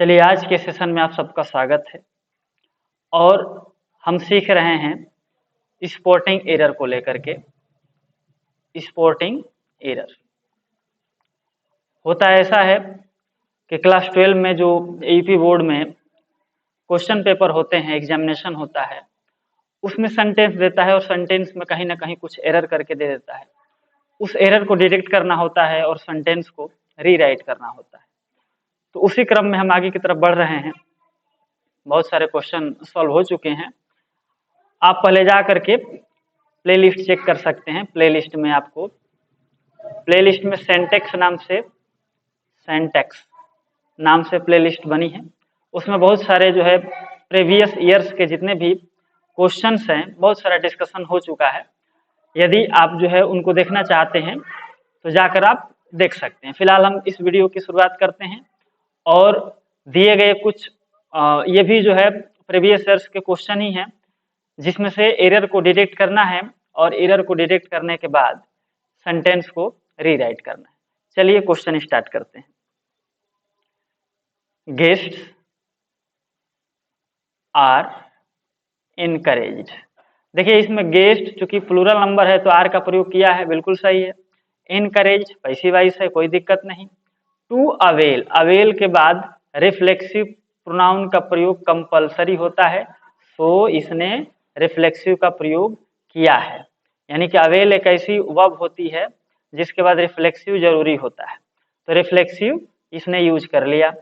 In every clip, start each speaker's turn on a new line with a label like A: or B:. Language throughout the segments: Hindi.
A: चलिए आज के सेशन में आप सबका स्वागत है और हम सीख रहे हैं स्पोर्टिंग एरर को लेकर के। स्पोर्टिंग एरर होता ऐसा है कि क्लास 12 में जो यूपी बोर्ड में क्वेश्चन पेपर होते हैं, एग्जामिनेशन होता है, उसमें सेंटेंस देता है और सेंटेंस में कहीं ना कहीं कुछ एरर करके दे देता है। उस एरर को डिटेक्ट करना होता है और सेंटेंस को रीराइट करना होता है। तो उसी क्रम में हम आगे की तरफ बढ़ रहे हैं। बहुत सारे क्वेश्चन सॉल्व हो चुके हैं। आप पहले जा करके प्लेलिस्ट चेक कर सकते हैं। प्लेलिस्ट में आपको प्लेलिस्ट में सेंटेक्स नाम से प्लेलिस्ट बनी है। उसमें बहुत सारे जो है प्रीवियस ईयर्स के जितने भी क्वेश्चंस हैं, बहुत सारा डिस्कशन हो चुका है। यदि आप जो है उनको देखना चाहते हैं तो जाकर आप देख सकते हैं। फिलहाल हम इस वीडियो की शुरुआत करते हैं और दिए गए कुछ ये भी जो है प्रीवियस ईयर्स के क्वेश्चन ही हैं, जिसमें से एरर को डिटेक्ट करना है और एरर को डिटेक्ट करने के बाद सेंटेंस को रीराइट करना है। चलिए क्वेश्चन स्टार्ट करते हैं। Guests are encouraged. देखिए इसमें गेस्ट चूंकि प्लूरल नंबर है तो आर का प्रयोग किया है, बिल्कुल सही है। इनकरेज्ड पैसिव वॉइस है, कोई दिक्कत नहीं। टू अवेल, अवेल के बाद रिफ्लेक्सिव प्रोनाउन का प्रयोग कंपलसरी होता है, सो इसने रिफ्लेक्सिव का प्रयोग किया है। यानी कि अवेल एक ऐसी वर्ब होती है जिसके बाद रिफ्लेक्सिव जरूरी होता है, तो रिफ्लेक्सिव इसने यूज कर लिया।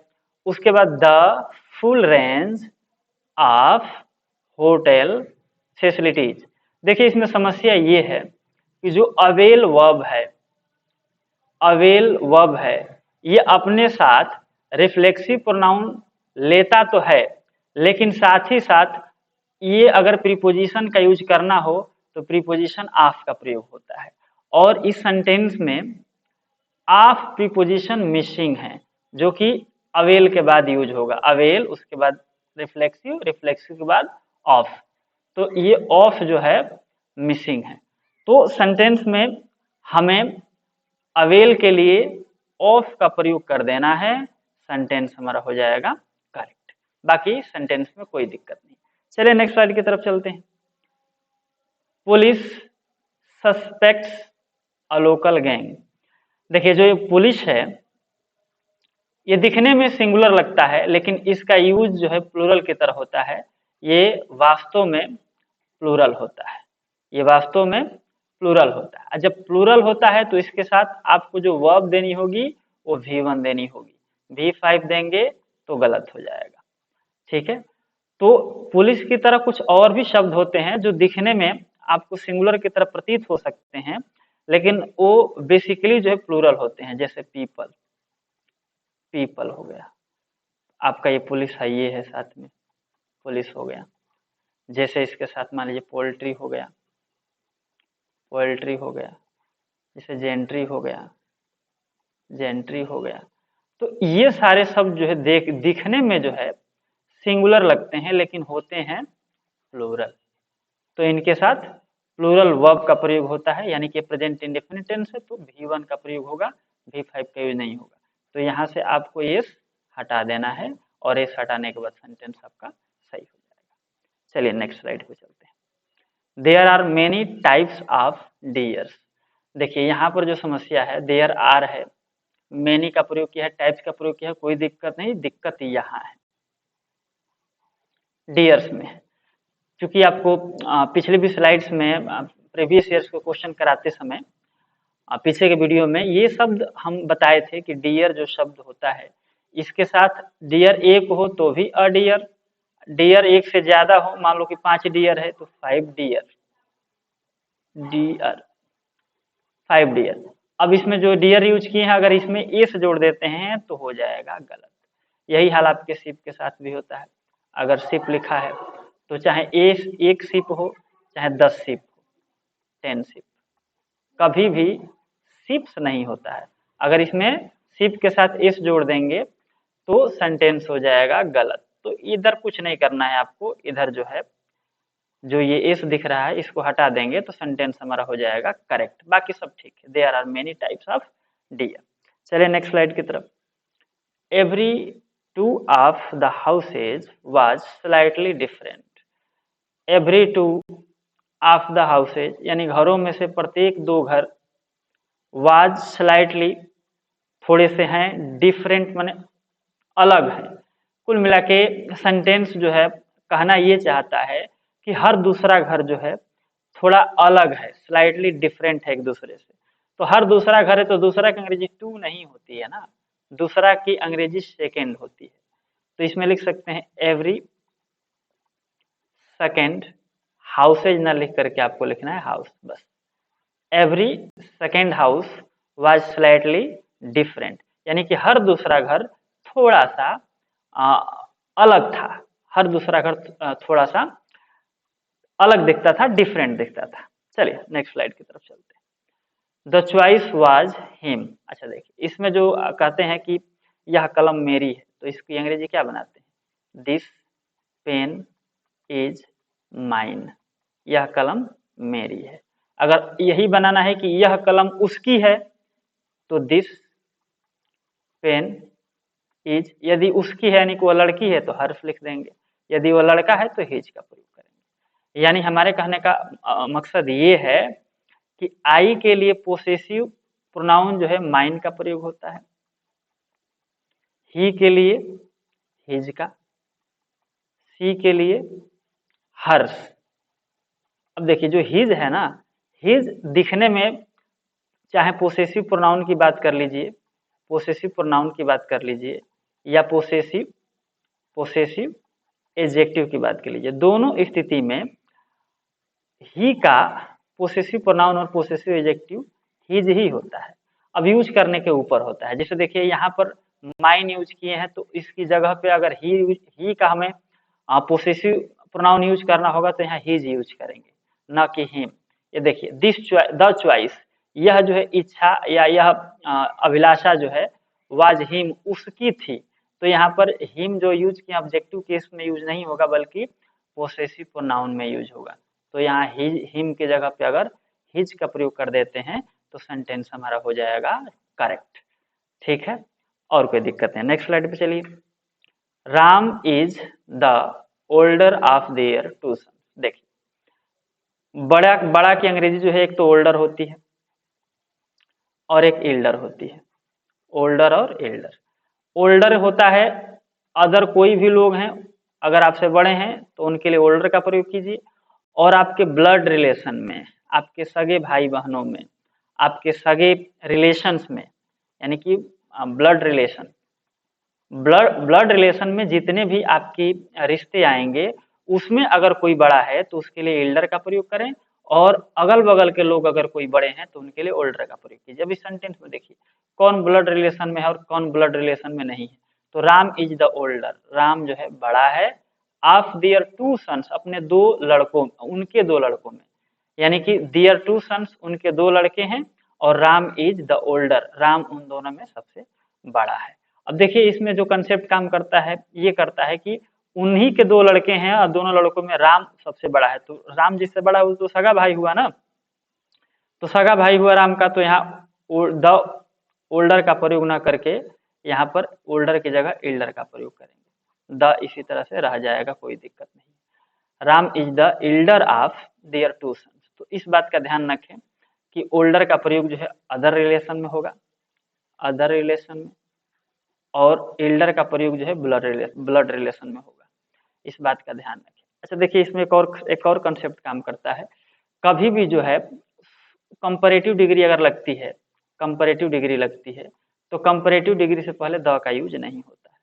A: उसके बाद the full range of hotel facilities. देखिए इसमें समस्या ये है कि जो अवेल वर्ब है ये अपने साथ रिफ्लेक्सिव प्रोनाउन लेता तो है, लेकिन साथ ही साथ ये अगर प्रीपोजिशन का यूज करना हो तो प्रीपोजिशन ऑफ का प्रयोग होता है, और इस सेंटेंस में ऑफ प्रीपोजिशन मिसिंग है, जो कि अवेल के बाद यूज होगा। अवेल, उसके बाद रिफ्लेक्सिव, रिफ्लेक्सिव के बाद ऑफ, तो ये ऑफ जो है मिसिंग है। तो सेंटेंस में हमें अवेल के लिए ऑफ का प्रयोग कर देना है, सेंटेंस हमारा हो जाएगा करेक्ट। बाकी सेंटेंस में कोई दिक्कत नहीं। चलिए नेक्स्ट स्लाइड की तरफ चलते हैं। Police suspects a local gang. देखिए जो ये पुलिस है ये दिखने में सिंगुलर लगता है, लेकिन इसका यूज जो है प्लूरल की तरह होता है। ये वास्तव में प्लूरल होता है, ये वास्तव में प्लूरल होता है। जब प्लूरल होता है तो इसके साथ आपको जो वर्ब देनी होगी वो V1 देनी होगी। V5 देंगे तो गलत हो जाएगा, ठीक है। तो पुलिस की तरह कुछ और भी शब्द होते हैं जो दिखने में आपको सिंगुलर की तरह प्रतीत हो सकते हैं, लेकिन वो बेसिकली जो है प्लूरल होते हैं। जैसे पीपल हो गया, आपका ये पुलिस है, ये है साथ में पुलिस हो गया। जैसे इसके साथ मान लीजिए पोल्ट्री हो गया, जैसे जेंट्री हो गया। तो ये सारे शब्द जो है दिखने में जो है सिंगुलर लगते हैं, लेकिन होते हैं प्लूरल। तो इनके साथ प्लूरल वर्ब का प्रयोग होता है, यानी कि प्रेजेंट इंडेफिनिट टेंस है तो V1 का प्रयोग होगा, V5 का यूज नहीं होगा। तो यहाँ से आपको एस हटा देना है और एस हटाने के बाद सेंटेंस आपका सही हो जाएगा। चलिए नेक्स्ट स्लाइड पे चलते हैं। There are many types of deers. देखिए यहाँ पर जो समस्या है, देयर आर है, मेनी का प्रयोग किया है, टाइप्स का प्रयोग किया है, कोई दिक्कत नहीं। दिक्कत यहाँ है डियर्स में, क्योंकि आपको पिछले भी स्लाइड्स में प्रीवियस ईयर्स को क्वेश्चन कराते समय पीछे के वीडियो में ये शब्द हम बताए थे कि डियर जो शब्द होता है इसके साथ डियर एक हो तो भी अ डियर, डियर एक से ज्यादा हो, मान लो कि 5 डियर है तो 5 डियर, 5 डियर। अब इसमें जो डियर यूज किए हैं अगर इसमें ए से जोड़ देते हैं तो हो जाएगा गलत। यही हाल आपके शिप के साथ भी होता है। अगर शिप लिखा है तो चाहे एक शिप हो चाहे 10 शिप हो, 10 शिप, कभी भी शिप्स नहीं होता है। अगर इसमें शिप के साथ एस जोड़ देंगे तो सेंटेंस हो जाएगा गलत। तो इधर कुछ नहीं करना है आपको, इधर जो है जो ये एस दिख रहा है इसको हटा देंगे तो सेंटेंस हमारा हो जाएगा करेक्ट। बाकी सब ठीक है। There are many types of deer. चलिए नेक्स्ट स्लाइड की तरफ। Every two of the houses was slightly different. Every two of the houses यानी घरों में से प्रत्येक दो घर, वाज स्लाइटली थोड़े से हैं, डिफरेंट माने अलग हैं। कुल मिला के सेंटेंस जो है कहना ये चाहता है कि हर दूसरा घर जो है थोड़ा अलग है, स्लाइटली डिफरेंट है एक दूसरे से। तो हर दूसरा घर है तो दूसरा की अंग्रेजी टू नहीं होती है ना, दूसरा की अंग्रेजी सेकेंड होती है। तो इसमें लिख सकते हैं एवरी सेकेंड, हाउसेज ना लिख करके आपको लिखना है हाउस बस। Every second house was slightly different, यानी कि हर दूसरा घर थोड़ा सा अलग था, हर दूसरा घर थोड़ा सा अलग दिखता था, डिफरेंट दिखता था। चलिए नेक्स्ट स्लाइड की तरफ चलते हैं। The choice was him. अच्छा देखिए इसमें जो कहते हैं कि यह कलम मेरी है, तो इसकी अंग्रेजी क्या बनाते हैं? दिस पेन इज माइन, यह कलम मेरी है। अगर यही बनाना है कि यह कलम उसकी है तो दिस पेन इज, यदि उसकी है यानी कि वो लड़की है तो हर्फ लिख देंगे, यदि वो लड़का है तो हिज का प्रयोग करेंगे। यानी हमारे कहने का मकसद ये है कि आई के लिए पोसेसिव प्रोनाउन जो है माइन का प्रयोग होता है, ही के लिए हिज का, सी के लिए हर्ष। अब देखिए जो हिज है ना, हिज दिखने में चाहे पोसेसिव प्रोनाउन की बात कर लीजिए, पोसेसिव प्रोनाउन की बात कर लीजिए या पोसेसिव पोसेसिव एडजेक्टिव की बात कर लीजिए, दोनों स्थिति में ही का पोसेसिव प्रोनाउन और पोसेसिव एडजेक्टिव हिज ही होता है। अब यूज करने के ऊपर होता है। जैसे देखिए यहाँ पर माइन यूज किए हैं तो इसकी जगह पे अगर ही का हमें पोसेसिव प्रोनाउन यूज करना होगा तो यहाँ हिज यूज करेंगे, न कि हिम। ये देखिए दिस द चॉइस, यह जो है इच्छा या यह अभिलाषा जो है, वाज हिम उसकी थी, तो यहाँ पर हिम जो यूज किया ऑब्जेक्टिव केस में यूज नहीं होगा बल्कि पोसेसिव प्रोनाउन में यूज होगा। तो यहाँ हिज हिम के जगह पे अगर हिज का प्रयोग कर देते हैं तो सेंटेंस हमारा हो जाएगा करेक्ट। ठीक है, और कोई दिक्कत नहीं। नेक्स्ट स्लाइड पे चलिए। Ram is the older of their two sons. देखिए बड़ा बड़ा की अंग्रेजी जो है एक तो ओल्डर होती है और एक एल्डर होती है, ओल्डर और एल्डर। ओल्डर होता है अदर कोई भी लोग हैं, अगर आपसे बड़े हैं तो उनके लिए ओल्डर का प्रयोग कीजिए, और आपके ब्लड रिलेशन में, आपके सगे भाई बहनों में, आपके सगे रिलेशंस में, यानी कि ब्लड रिलेशन, ब्लड रिलेशन में जितने भी आपकी रिश्ते आएंगे उसमें अगर कोई बड़ा है तो उसके लिए एल्डर का प्रयोग करें, और अगल बगल के लोग अगर कोई बड़े हैं तो उनके लिए ओल्डर का प्रयोग कीजिए। अब इस सेंटेंस में देखिए कौन ब्लड रिलेशन में है और कौन ब्लड रिलेशन में नहीं है। तो Ram is the older, Ram जो है बड़ा है, ऑफ देयर टू सन्स, अपने दो लड़कों, उनके दो लड़कों में, यानी कि देयर टू सन्स उनके दो लड़के हैं, और Ram is the older, Ram उन दोनों में सबसे बड़ा है। अब देखिए इसमें जो कंसेप्ट काम करता है ये करता है कि उन्हीं के दो लड़के हैं और दोनों लड़कों में राम सबसे बड़ा है, तो राम जिससे बड़ा है वो तो सगा भाई हुआ ना, तो सगा भाई हुआ राम का, तो यहाँ द ओल्डर का प्रयोग ना करके यहाँ पर ओल्डर की जगह एल्डर का प्रयोग करेंगे, द इसी तरह से रह जाएगा, कोई दिक्कत नहीं। Ram is the elder of their two sons. तो इस बात का ध्यान रखें कि ओल्डर का प्रयोग जो है अदर रिलेशन में होगा, अदर रिलेशन में, और एल्डर का प्रयोग जो है ब्लड रिलेशन में होगा, इस बात का ध्यान रखें। अच्छा देखिए इसमें एक और कंसेप्ट काम करता है। कभी भी जो है कंपैरेटिव डिग्री अगर लगती है, कंपैरेटिव डिग्री लगती है तो कंपैरेटिव डिग्री से पहले द का यूज नहीं होता है,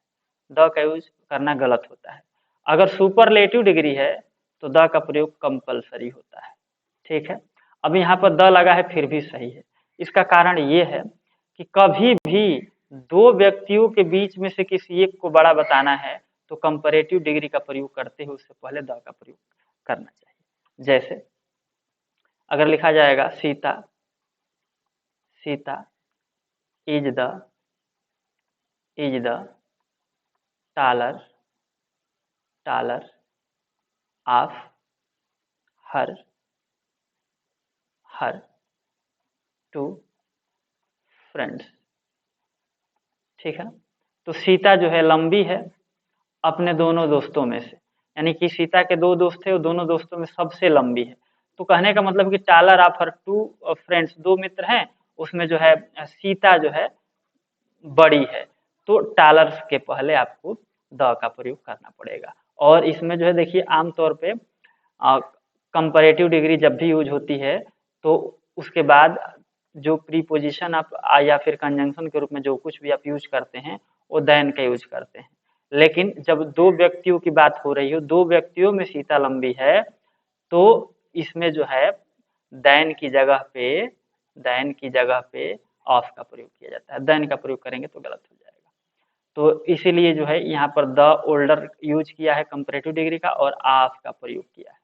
A: द का यूज करना गलत होता है। अगर सुपरलेटिव डिग्री है तो द का प्रयोग कंपलसरी होता है। ठीक है, अब यहाँ पर द लगा है फिर भी सही है। इसका कारण ये है कि कभी भी दो व्यक्तियों के बीच में से किसी एक को बड़ा बताना है तो कंपैरेटिव डिग्री का प्रयोग करते हुए उससे पहले द का प्रयोग करना चाहिए। जैसे अगर लिखा जाएगा Sita, Sita is the taller, taller of her, her two friends. ठीक है, तो सीता जो है लंबी है अपने दोनों दोस्तों में से, यानी कि सीता के 2 दोस्त थे, वो दोनों दोस्तों में सबसे लंबी है। तो कहने का मतलब कि टालर ऑफ हर 2 फ्रेंड्स, 2 मित्र हैं, उसमें जो है सीता जो है बड़ी है, तो टालर्स के पहले आपको द का प्रयोग करना पड़ेगा। और इसमें जो है देखिए आमतौर पे कंपैरेटिव डिग्री जब भी यूज होती है तो उसके बाद जो प्रीपोजिशन आप या फिर कंजंक्शन के रूप में जो कुछ भी आप यूज करते हैं वो देन का यूज करते हैं। लेकिन जब 2 व्यक्तियों की बात हो रही हो, 2 व्यक्तियों में सीता लंबी है, तो इसमें जो है देन की जगह पे ऑफ का प्रयोग किया जाता है। देन का प्रयोग करेंगे तो गलत हो जाएगा। तो इसीलिए जो है यहाँ पर द ओल्डर यूज किया है कंपैरेटिव डिग्री का और ऑफ का प्रयोग किया है।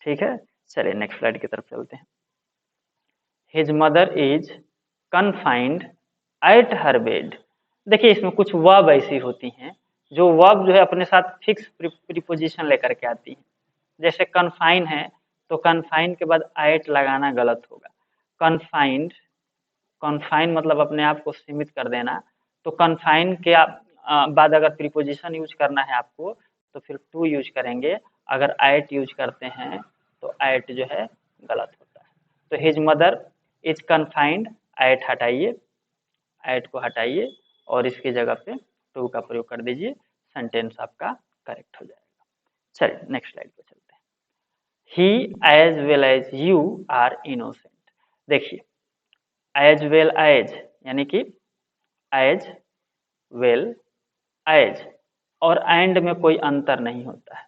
A: ठीक है, चलिए नेक्स्ट स्लाइड की तरफ चलते हैं। His mother is confined at her bed. देखिए इसमें कुछ वर्ब ऐसी होती हैं जो वर्ब जो है अपने साथ फिक्स प्रीपोजिशन लेकर के आती हैं। जैसे कन्फाइन है तो कन्फाइन के बाद एट लगाना गलत होगा। कन्फाइंड, कन्फाइन मतलब अपने आप को सीमित कर देना, तो कन्फाइन के बाद अगर प्रीपोजिशन यूज करना है आपको तो फिर टू यूज करेंगे। अगर एट यूज करते हैं तो एट जो है गलत होता है। तो his mother is confined, at हटाइए, एट को हटाइए और इसकी जगह पे टू का प्रयोग कर दीजिए, सेंटेंस आपका करेक्ट हो जाएगा। चलिए नेक्स्ट स्लाइड पे चलते हैं। He as well as you are innocent. देखिए एज वेल एज यानी कि एज वेल एज और एंड में कोई अंतर नहीं होता है।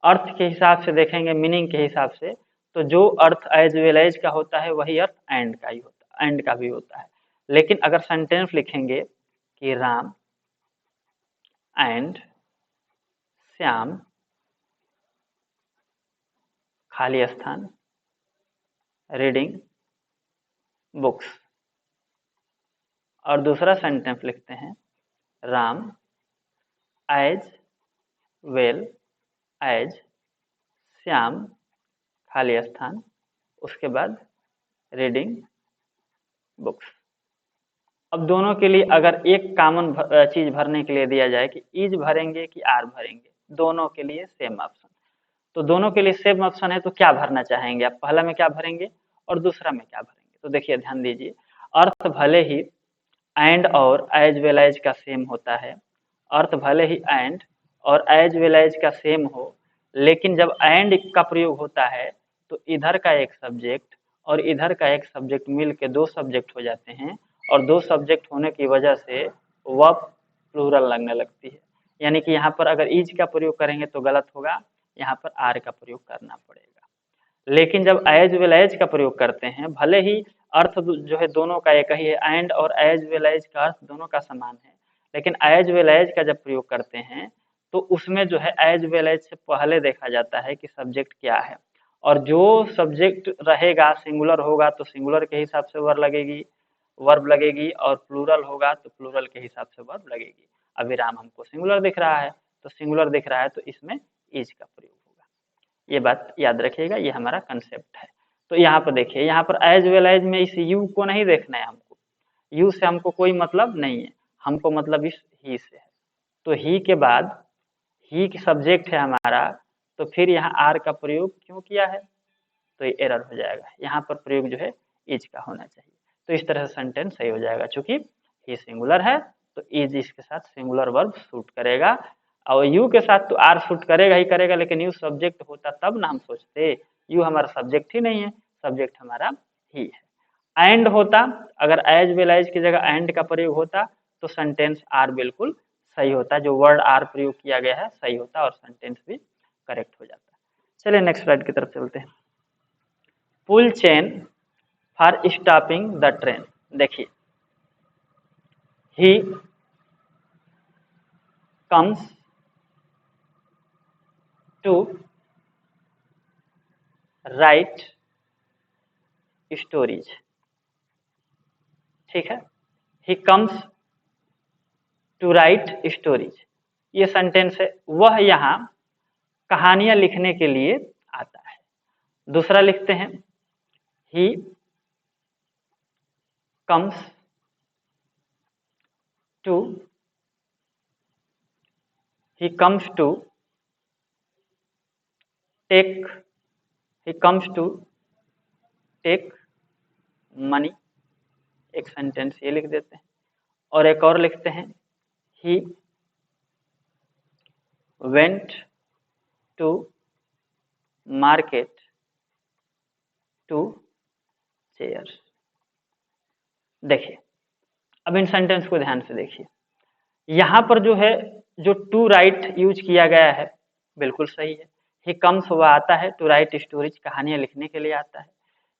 A: अर्थ के हिसाब से देखेंगे, मीनिंग के हिसाब से, तो जो अर्थ एज वेल एज का होता है वही अर्थ एंड का ही होता है, एंड का भी होता है। लेकिन अगर सेंटेंस लिखेंगे कि राम एंड श्याम खाली स्थान रीडिंग बुक्स, और दूसरा सेंटेंस लिखते हैं Ram as well as Shyam खाली स्थान उसके बाद रीडिंग बुक्स। अब दोनों के लिए अगर एक कॉमन चीज भरने के लिए दिया जाए कि इज भरेंगे कि आर भरेंगे, दोनों के लिए सेम ऑप्शन, तो दोनों के लिए सेम ऑप्शन है तो क्या भरना चाहेंगे आप? पहला में क्या भरेंगे और दूसरा में क्या भरेंगे? तो देखिए ध्यान दीजिए, अर्थ भले ही एंड और एज वेल एज का सेम होता है, अर्थ भले ही एंड और एज वेल एज का सेम हो, लेकिन जब एंड का प्रयोग होता है तो इधर का एक सब्जेक्ट और इधर का एक सब्जेक्ट मिल के 2 सब्जेक्ट हो जाते हैं, और 2 सब्जेक्ट होने की वजह से वह प्लूरल लगने लगती है। यानी कि यहाँ पर अगर इज का प्रयोग करेंगे तो गलत होगा, यहाँ पर आर का प्रयोग करना पड़ेगा। लेकिन जब एज वेल एज का प्रयोग करते हैं, भले ही अर्थ जो है दोनों का एक ही है, एंड और एज वेल एज का अर्थ दोनों का समान है, लेकिन एज वेल एज का जब प्रयोग करते हैं तो उसमें जो है एज वेल एज से पहले देखा जाता है कि सब्जेक्ट क्या है, और जो सब्जेक्ट रहेगा सिंगुलर होगा तो सिंगुलर के हिसाब से वर्ब लगेगी, और प्लूरल होगा तो प्लूरल के हिसाब से वर्ब लगेगी। अभी राम हमको सिंगुलर दिख रहा है, तो सिंगुलर दिख रहा है तो इसमें इज का प्रयोग होगा। ये बात याद रखिएगा, ये हमारा कंसेप्ट है। तो यहाँ पर देखिए, यहाँ पर एज वेल एज में इस यू को नहीं देखना है हमको, यू से हमको कोई मतलब नहीं है, हमको मतलब इस ही से है। तो ही के बाद ही की सब्जेक्ट है हमारा, तो फिर यहाँ आर का प्रयोग क्यों किया है? तो ये एरर हो जाएगा, यहाँ पर प्रयोग जो है इज का होना चाहिए। तो इस तरह से सेंटेंस सही हो जाएगा। चूंकि ही सिंगुलर है तो इज इसके साथ सिंगुलर वर्ब सूट करेगा, और यू के साथ तो आर सूट करेगा ही करेगा, लेकिन यू सब्जेक्ट होता तब ना हम सोचते, यू हमारा सब्जेक्ट ही नहीं है, सब्जेक्ट हमारा ही है। एंड होता, अगर एज वेल एज की जगह एंड का प्रयोग होता तो सेंटेंस आर बिल्कुल सही होता, जो वर्ड आर प्रयोग किया गया है सही होता और सेंटेंस भी करेक्ट हो जाता। चलिए नेक्स्ट स्लाइड की तरफ चलते हैं। Pull chain for stopping the train. देखिए he comes to write stories. ठीक है, he comes to write stories, ये सेंटेंस है, वह यहाँ कहानियां लिखने के लिए आता है। दूसरा लिखते हैं he comes to he comes to take he comes to take money, एक सेंटेंस ये लिख देते हैं। और एक और लिखते हैं he went to market to chairs। देखिए अब इन सेंटेंस को ध्यान से देखिए, यहां पर जो है जो टू राइट यूज किया गया है बिल्कुल सही है। ही कम्स वह आता है, टू राइट स्टोरीज कहानियां लिखने के लिए आता है।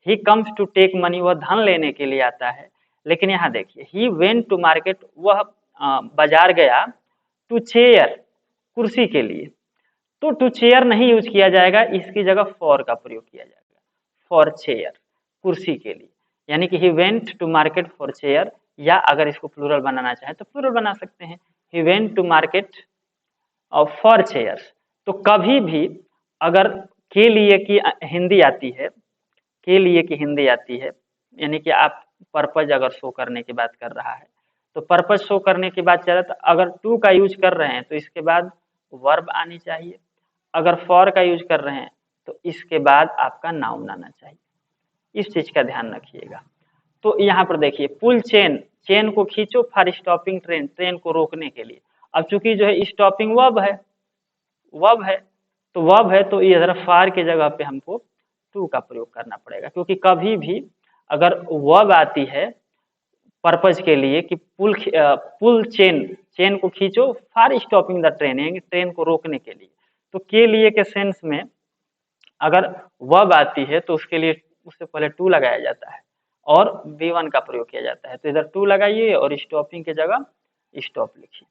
A: He comes to take money वह धन लेने के लिए आता है। लेकिन यहाँ देखिए ही वेंट टू मार्केट वह बाजार गया, टू चेयर कुर्सी के लिए, तो टू चेयर नहीं यूज किया जाएगा, इसकी जगह फॉर का प्रयोग किया जाएगा, फॉर चेयर कुर्सी के लिए। यानी कि he went to market for chair, या अगर इसको प्लूरल बनाना चाहे तो प्लूरल बना सकते हैं, he went to market for chairs. तो कभी भी अगर के लिए की हिंदी आती है, के लिए की हिंदी आती है, यानी कि आप पर्पज अगर शो करने की बात कर रहा है तो पर्पज शो करने की बात चले तो अगर टू का यूज कर रहे हैं तो इसके बाद वर्ब आनी चाहिए, अगर फॉर का यूज कर रहे हैं तो इसके बाद आपका नाउन आना चाहिए। इस चीज का ध्यान रखिएगा। तो यहाँ पर देखिए पुल चेन, चेन को खींचो फॉर स्टॉपिंग ट्रेन, ट्रेन को रोकने के लिए। अब चूंकि जो है स्टॉपिंग वर्ब है, वर्ब है तो वर्ब है तो इधर फॉर की जगह पे हमको टू का प्रयोग करना पड़ेगा, क्योंकि कभी भी अगर वर्ब आती है पर्पज के लिए कि पुल चेन, चेन को खींचो फॉर स्टॉपिंग द ट्रेन, यानी ट्रेन को रोकने के लिए, तो के लिए के सेंस में अगर वर्ब आती है तो उसके लिए उससे पहले टू लगाया जाता है और V1 का प्रयोग किया जाता है। तो इधर टू लगाइए और स्टॉपिंग की जगह स्टॉप लिखिए,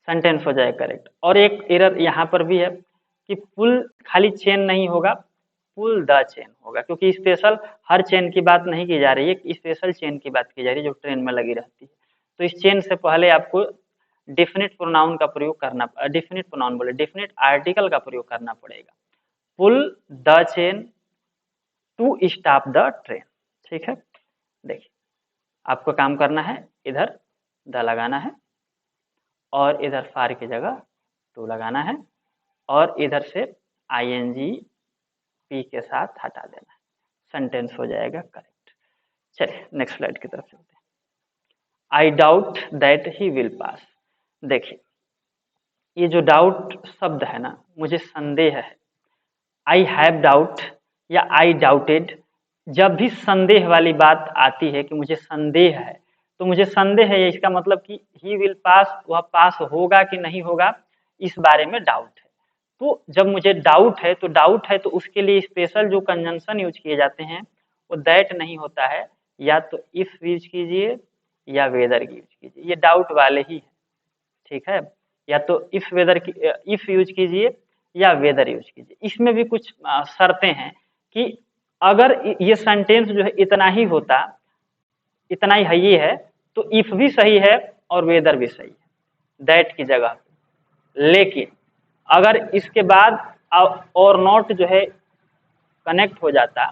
A: सेंटेंस हो जाए करेक्ट। और एक एरर यहाँ पर भी है कि पुल खाली चेन नहीं होगा, पुल द चेन होगा, क्योंकि स्पेशल हर चेन की बात नहीं की जा रही है, स्पेशल चेन की बात की जा रही है जो ट्रेन में लगी रहती है। तो इस चेन से पहले आपको डेफिनेट प्रोनाउन का प्रयोग करना, डेफिनेट प्रोनाउन बोले डेफिनेट आर्टिकल का प्रयोग करना पड़ेगा, pull the chain to stop the train. ठीक है, देखिए आपको काम करना है, इधर द लगाना है और इधर फार की जगह टू लगाना है और इधर से ING पी के साथ हटा देना है, सेंटेंस हो जाएगा करेक्ट। चलिए नेक्स्ट स्लाइड की तरफ चलते हैं। I doubt that he will pass. देखिए ये जो डाउट शब्द है ना, मुझे संदेह है, आई हैव डाउट या आई डाउटेड, जब भी संदेह वाली बात आती है कि मुझे संदेह है, तो मुझे संदेह है इसका मतलब कि ही विल पास, वह पास होगा कि नहीं होगा इस बारे में डाउट है। तो जब मुझे डाउट है तो उसके लिए स्पेशल जो कंजंक्शन यूज किए जाते हैं वो दैट नहीं होता है, या तो इफ यूज कीजिए या वेदर यूज कीजिए, ये डाउट वाले ही है। ठीक है, या तो इफ वेदर इफ यूज कीजिए या वेदर यूज कीजिए। इसमें भी कुछ शर्तें हैं कि अगर ये सेंटेंस जो है इतना ही होता, इतना ही है ये है, तो इफ भी सही है और वेदर भी सही है दैट की जगह। लेकिन अगर इसके बाद और नॉट जो है कनेक्ट हो जाता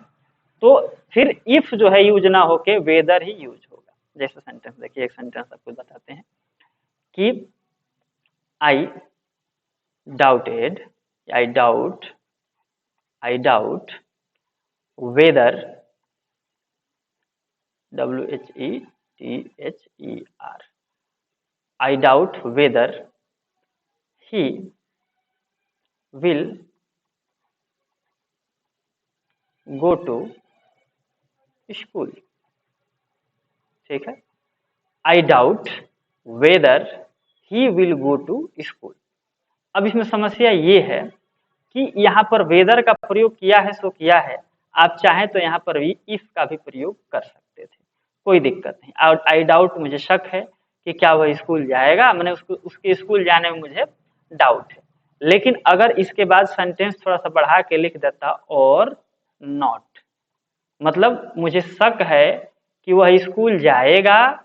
A: तो फिर इफ जो है यूज ना होके वेदर ही यूज होगा। जैसे सेंटेंस देखिए, एक सेंटेंस आपको बताते हैं कि आई doubted, I doubt weather, WHETHER, I doubt weather he will go to school। ठीक है, I doubt whether he will go to school। अब इसमें समस्या ये है कि यहाँ पर वेदर का प्रयोग किया है सो किया है, आप चाहें तो यहाँ पर भी इफ का भी प्रयोग कर सकते थे, कोई दिक्कत नहीं। और आई डाउट मुझे शक है कि क्या वह स्कूल जाएगा, मैंने उसके स्कूल जाने में मुझे डाउट है। लेकिन अगर इसके बाद सेंटेंस थोड़ा सा बढ़ा के लिख देता और नॉट, मतलब मुझे शक है कि वह स्कूल जाएगा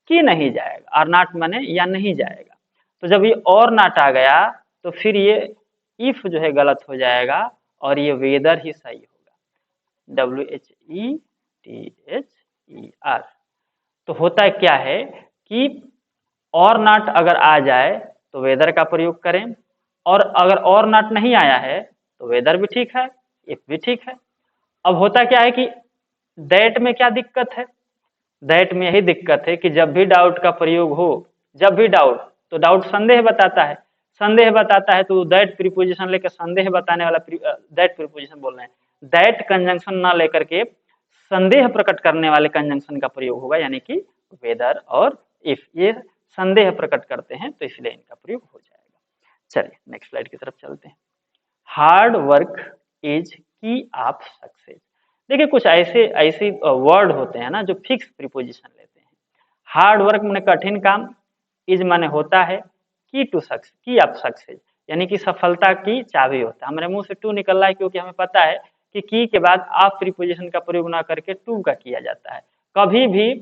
A: कि नहीं जाएगा, और नॉट माने या नहीं जाएगा। तो जब ये और नॉट आ गया तो फिर ये इफ जो है गलत हो जाएगा और ये वेदर ही सही होगा, WHETHER। तो होता क्या है कि और नॉट अगर आ जाए तो वेदर का प्रयोग करें, और अगर और नॉट नहीं आया है तो वेदर भी ठीक है, इफ भी ठीक है। अब होता क्या है कि दैट में क्या दिक्कत है, दैट में यही दिक्कत है कि जब भी डाउट का प्रयोग हो, जब भी डाउट, तो डाउट संदेह बताता है, संदेह बताता है तो दैट प्रीपोजिशन लेकर संदेह बताने वाला दैट प्रीपोजिशन बोल रहे हैं, दैट कंजंक्शन ना लेकर के संदेह प्रकट करने वाले कंजंक्शन का प्रयोग होगा, यानी कि वेदर और इफ, ये संदेह प्रकट करते हैं तो इसलिए इनका प्रयोग हो जाएगा। चलिए नेक्स्ट स्लाइड की तरफ चलते हैं। हार्ड वर्क इज की ऑफ सक्सेस। देखिए कुछ ऐसे वर्ड होते हैं ना जो फिक्स प्रीपोजिशन लेते हैं। हार्ड वर्क माने कठिन काम, इज माने होता है, की टू सक्सेस, की ऑफ सक्सेस यानी कि सफलता की चाबी होता है। हमारे मुंह से टू निकल रहा है क्योंकि हमें पता है कि की के बाद ऑफ प्रीपोजिशन का प्रयोग ना करके टू का किया जाता है। कभी भी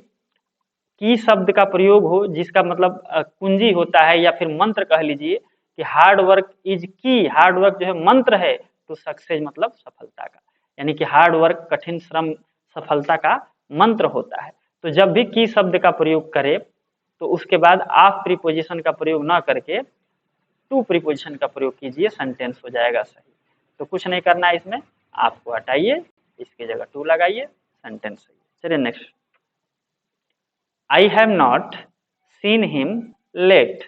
A: की शब्द का प्रयोग हो जिसका मतलब कुंजी होता है या फिर मंत्र कह लीजिए कि हार्ड वर्क इज की, हार्ड वर्क जो है मंत्र है, तो सक्सेस मतलब सफलता का, यानी कि हार्ड वर्क कठिन श्रम सफलता का मंत्र होता है। तो जब भी की शब्द का प्रयोग करे तो उसके बाद ऑफ प्रीपोजिशन का प्रयोग ना करके टू प्रीपोजिशन का प्रयोग कीजिए, सेंटेंस हो जाएगा सही। तो कुछ नहीं करना है इसमें, आपको हटाइए, इसकी जगह टू लगाइए, सेंटेंस सही। चलिए next. I have not seen him let.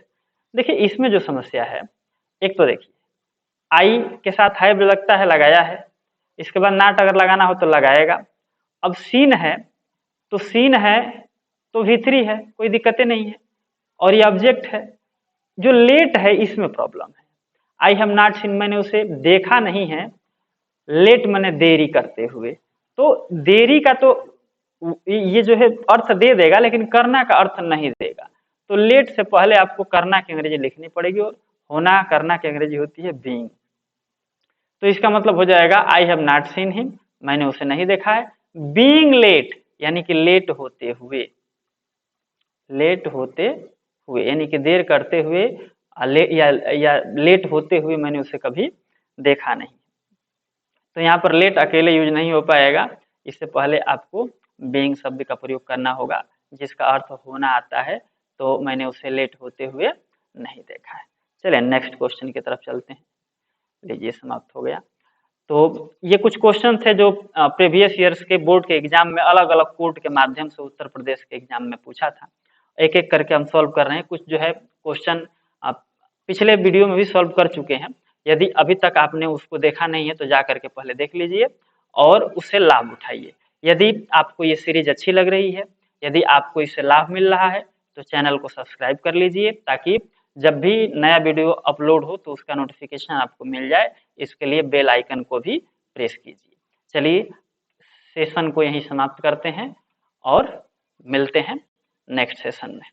A: देखिए इसमें जो समस्या है, एक तो देखिए आई के साथ हैव लगता है, लगाया है, इसके बाद नॉट अगर लगाना हो तो लगाएगा। अब सीन है तो सीन है तो V3 है, कोई दिक्कतें नहीं है, और ये ऑब्जेक्ट है। जो लेट है इसमें प्रॉब्लम है। आई हैव नॉट सीन मैंने उसे देखा नहीं है, लेट मैंने देरी करते हुए, तो देरी का तो ये जो है अर्थ दे देगा लेकिन करना का अर्थ नहीं देगा। तो लेट से पहले आपको करना की अंग्रेजी लिखनी पड़ेगी, और होना करना की अंग्रेजी होती है बीइंग। तो इसका मतलब हो जाएगा I have not seen him, मैंने उसे नहीं देखा है, बीइंग लेट यानी कि लेट होते हुए, लेट होते हुए यानी कि देर करते हुए, या लेट होते हुए मैंने उसे कभी देखा नहीं। तो यहाँ पर लेट अकेले यूज नहीं हो पाएगा, इससे पहले आपको बीइंग शब्द का प्रयोग करना होगा जिसका अर्थ होना आता है, तो मैंने उसे लेट होते हुए नहीं देखा है। चलिए नेक्स्ट क्वेश्चन की तरफ चलते हैं। लीजिए समाप्त हो गया। तो ये कुछ क्वेश्चन थे जो प्रीवियस ईयर्स के बोर्ड के एग्जाम में अलग अलग कोड के माध्यम से उत्तर प्रदेश के एग्जाम में पूछा था, एक एक करके हम सॉल्व कर रहे हैं। कुछ जो है क्वेश्चन पिछले वीडियो में भी सॉल्व कर चुके हैं, यदि अभी तक आपने उसको देखा नहीं है तो जा करके पहले देख लीजिए और उससे लाभ उठाइए। यदि आपको ये सीरीज अच्छी लग रही है, यदि आपको इससे लाभ मिल रहा है तो चैनल को सब्सक्राइब कर लीजिए, ताकि जब भी नया वीडियो अपलोड हो तो उसका नोटिफिकेशन आपको मिल जाए। इसके लिए बेल आइकन को भी प्रेस कीजिए। चलिए सेशन को यहीं समाप्त करते हैं और मिलते हैं नेक्स्ट सेशन में।